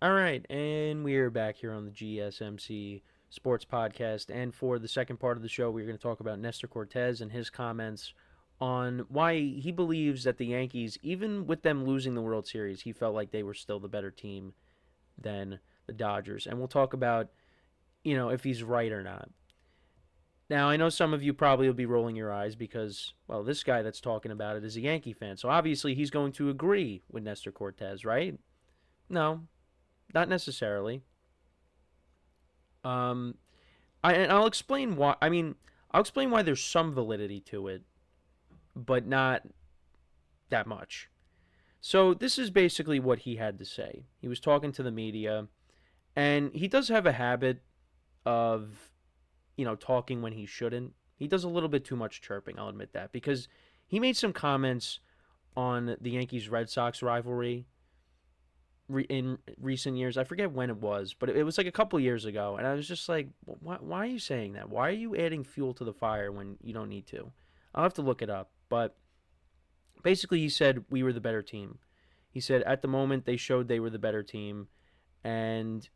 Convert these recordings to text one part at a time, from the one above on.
All right, and we're back here on the GSMC Sports Podcast. And for the second part of the show, we're going to talk about Nestor Cortes and his comments on why he believes that the Yankees, even with them losing the World Series, he felt like they were still the better team than the Dodgers. And we'll talk about, if he's right or not. Now, I know some of you probably will be rolling your eyes because, well, this guy that's talking about it is a Yankee fan. So obviously he's going to agree with Nestor Cortes, right? No, not necessarily. Um, I'll explain why. I'll explain why there's some validity to it, but not that much. So this is basically what he had to say. He was talking to the media, and he does have a habit of, talking when he shouldn't. He does a little bit too much chirping. I'll admit that because he made some comments on the Yankees Red Sox rivalry in recent years. I forget when it was, but it was like a couple years ago, and I was just like, why are you saying that? Why are you adding fuel to the fire when you don't need to? I'll have to look it up, but basically he said we were the better team. He said at the moment they showed they were the better team, and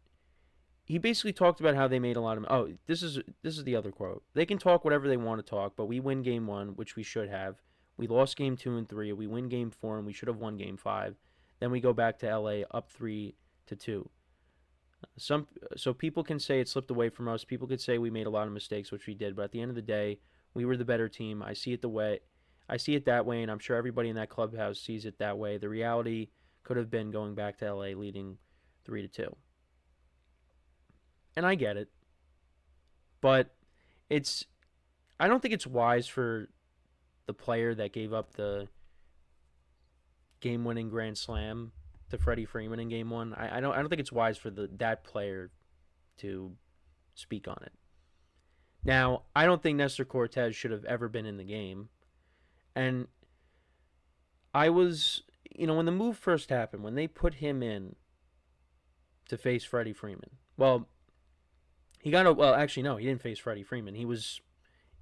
he basically talked about how they made a lot of. Oh, this is the other quote. They can talk whatever they want to talk, but we win game one, which we should have. We lost game two and three. We win game four, and we should have won game five. Then we go back to LA up 3-2. So people can say it slipped away from us. People could say we made a lot of mistakes, which we did. But at the end of the day, we were the better team. I see it that way, and I'm sure everybody in that clubhouse sees it that way. The reality could have been going back to LA leading 3-2. And I get it, but it's I don't think it's wise for the player that gave up the game-winning grand slam to Freddie Freeman in Game One. I don't think it's wise for that player to speak on it. Now, I don't think Nestor Cortes should have ever been in the game, and I was, when the move first happened, when they put him in to face Freddie Freeman. Well, he got a well. Actually, no, he didn't face Freddie Freeman. He was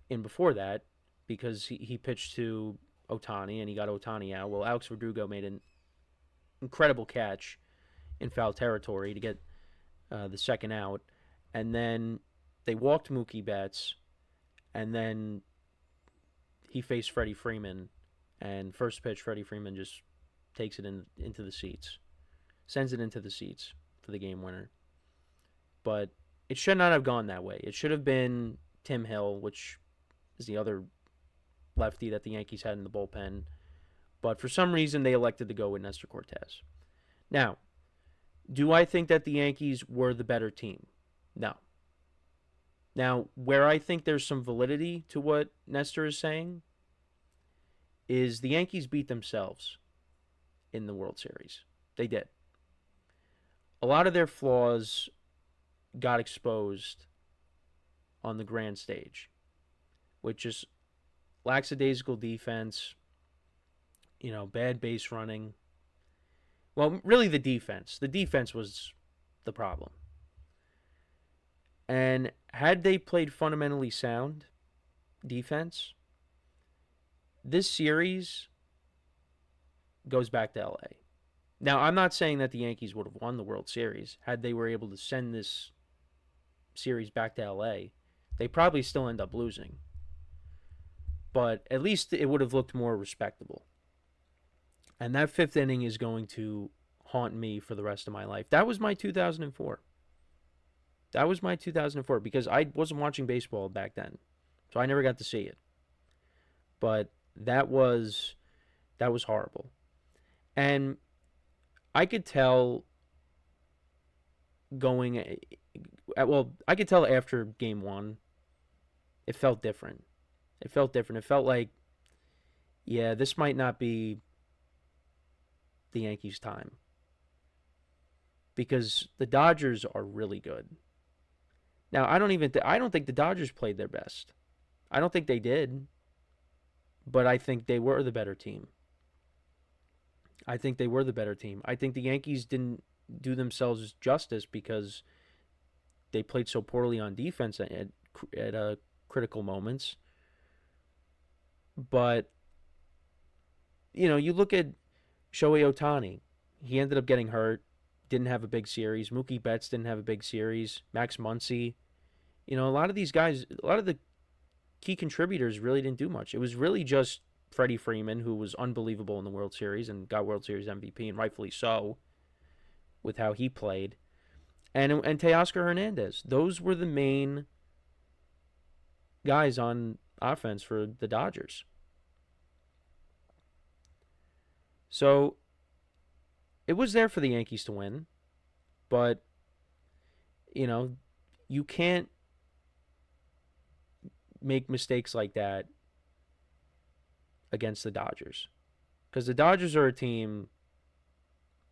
in before that because he pitched to Otani and he got Otani out. Well, Alex Verdugo made an incredible catch in foul territory to get the second out, and then they walked Mookie Betts, and then he faced Freddie Freeman, and first pitch Freddie Freeman just takes it into the seats, sends it into the seats for the game winner. But it should not have gone that way. It should have been Tim Hill, which is the other lefty that the Yankees had in the bullpen. But for some reason, they elected to go with Nestor Cortes. Now, do I think that the Yankees were the better team? No. Now, where I think there's some validity to what Nestor is saying is the Yankees beat themselves in the World Series. They did. A lot of their flaws got exposed on the grand stage, which is lackadaisical defense, bad base running. Well, really the defense. The defense was the problem. And had they played fundamentally sound defense, this series goes back to LA. Now, I'm not saying that the Yankees would have won the World Series had they were able to send this series back to LA. They probably still end up losing. But at least it would have looked more respectable. And that fifth inning is going to haunt me for the rest of my life. That was my 2004. That was my 2004 because I wasn't watching baseball back then. So I never got to see it. But that was horrible. And I could tell I could tell after game one, it felt different. It felt different. It felt like, yeah, this might not be the Yankees' time. Because the Dodgers are really good. Now, I don't think the Dodgers played their best. I don't think they did. But I think they were the better team. I think they were the better team. I think the Yankees didn't do themselves justice because they played so poorly on defense at critical moments. But, you look at Shohei Otani. He ended up getting hurt. didn't have a big series. Mookie Betts didn't have a big series. Max Muncy. A lot of these guys, a lot of the key contributors really didn't do much. It was really just Freddie Freeman, who was unbelievable in the World Series and got World Series MVP, and rightfully so, with how he played. And Teoscar Hernandez. Those were the main guys on offense for the Dodgers. So it was there for the Yankees to win, but you can't make mistakes like that against the Dodgers, because the Dodgers are a team.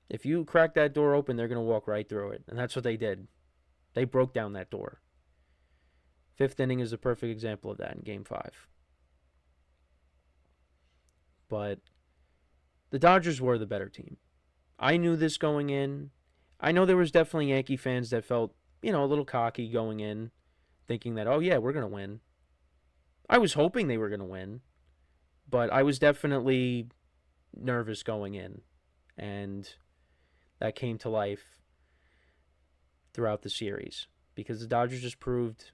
If you crack that door open, they're going to walk right through it, and that's what they did. They broke down that door. Fifth inning is a perfect example of that in Game 5. But the Dodgers were the better team. I knew this going in. I know there was definitely Yankee fans that felt, a little cocky going in, thinking that, oh yeah, we're going to win. I was hoping they were going to win, but I was definitely nervous going in, and that came to life throughout the series because the Dodgers just proved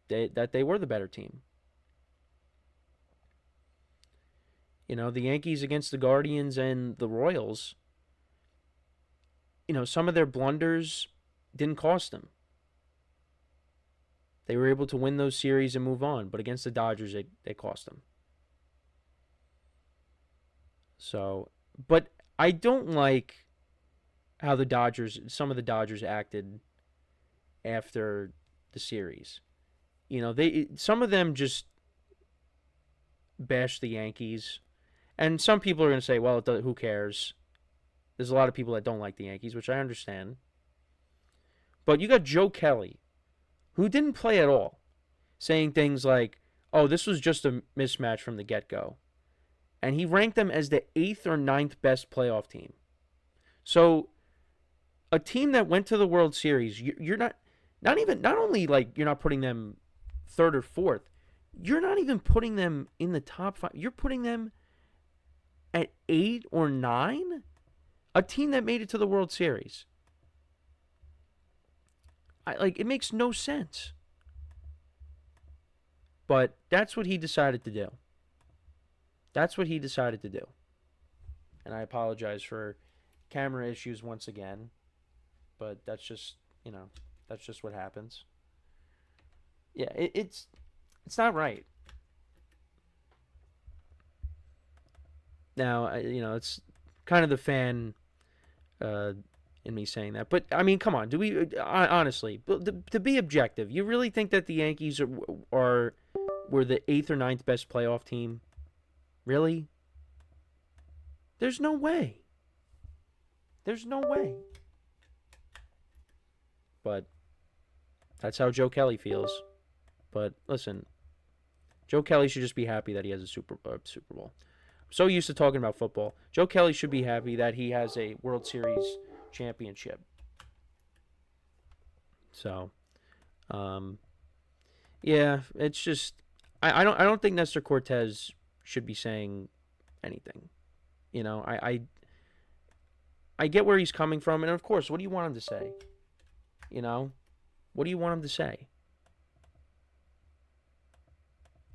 that they were the better team. The Yankees against the Guardians and the Royals, some of their blunders didn't cost them. They were able to win those series and move on, but against the Dodgers, they cost them. So, but I don't like how some of the Dodgers acted after the series. Some of them just bashed the Yankees, and some people are going to say, well, who cares? There's a lot of people that don't like the Yankees, which I understand. But you got Joe Kelly, who didn't play at all, saying things like, oh, this was just a mismatch from the get-go. And he ranked them as the 8th or 9th best playoff team. So a team that went to the World Series, you're not only like you're not putting them 3rd or 4th, you're not even putting them in the top 5. You're putting them at 8 or 9? A team that made it to the World Series. It makes no sense. But that's what he decided to do. And I apologize for camera issues once again. But that's just what happens. Yeah, it's not right. Now, it's kind of the fan in me saying that. But, I mean, come on. Do we, honestly, to be objective, you really think that the Yankees were the 8th or 9th best playoff team? Really? There's no way. But that's how Joe Kelly feels. But listen, Joe Kelly should just be happy that he has a Super Bowl. I'm so used to talking about football. Joe Kelly should be happy that he has a World Series championship. So, yeah, it's just I don't think Nestor Cortes should be saying anything. I get where he's coming from, and of course, what do you want him to say? What do you want him to say?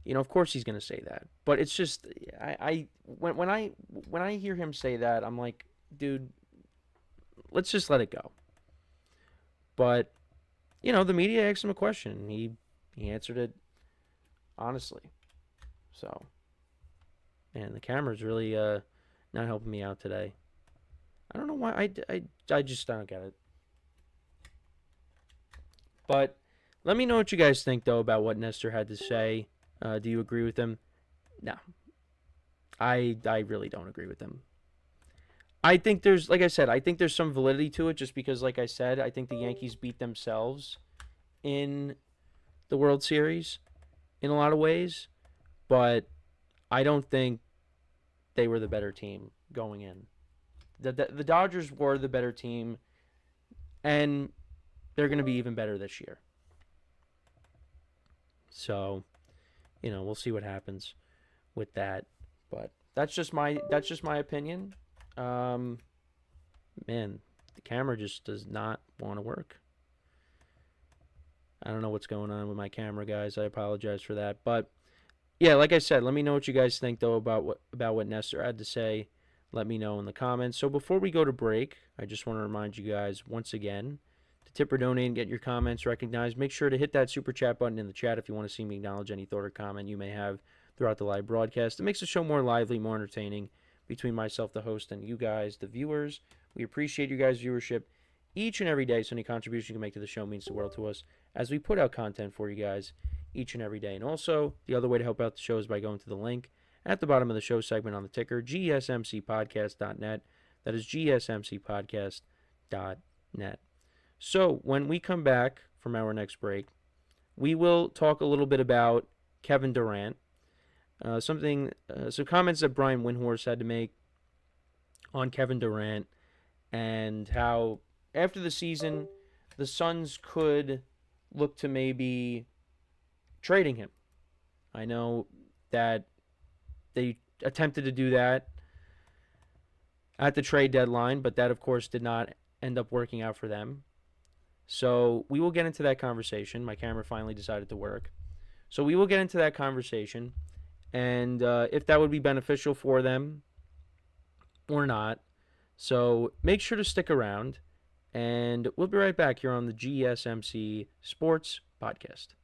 Of course he's going to say that. But it's just when I hear him say that, I'm like, dude, let's just let it go. But the media asked him a question. He answered it honestly. So, man, the camera's really not helping me out today. I don't know why. I just don't get it. But let me know what you guys think, though, about what Nestor had to say. Do you agree with him? No. I really don't agree with him. I think there's, like I said, I think there's some validity to it just because, like I said, I think the Yankees beat themselves in the World Series in a lot of ways. But I don't think they were the better team going in. The Dodgers were the better team, and they're going to be even better this year. So, we'll see what happens with that. But that's just my opinion. Man, the camera just does not want to work. I don't know what's going on with my camera, guys. I apologize for that. But yeah, like I said, let me know what you guys think though about what Nestor had to say. Let me know in the comments. So before we go to break, I just want to remind you guys once again to tip or donate and get your comments recognized. Make sure to hit that super chat button in the chat if you want to see me acknowledge any thought or comment you may have throughout the live broadcast. It makes the show more lively, more entertaining between myself, the host, and you guys, the viewers. We appreciate you guys' viewership each and every day, so any contribution you can make to the show means the world to us as we put out content for you guys each and every day. And also, the other way to help out the show is by going to the link at the bottom of the show segment on the ticker, GSMCPodcast.net. That is GSMCPodcast.net. So, when we come back from our next break, we will talk a little bit about Kevin Durant. Some comments that Brian Windhorst had to make on Kevin Durant and how after the season, the Suns could look to maybe trading him. I know that they attempted to do that at the trade deadline, but that, of course, did not end up working out for them. So we will get into that conversation. My camera finally decided to work. So we will get into that conversation and if that would be beneficial for them or not. So make sure to stick around, and we'll be right back here on the GSMC Sports Podcast.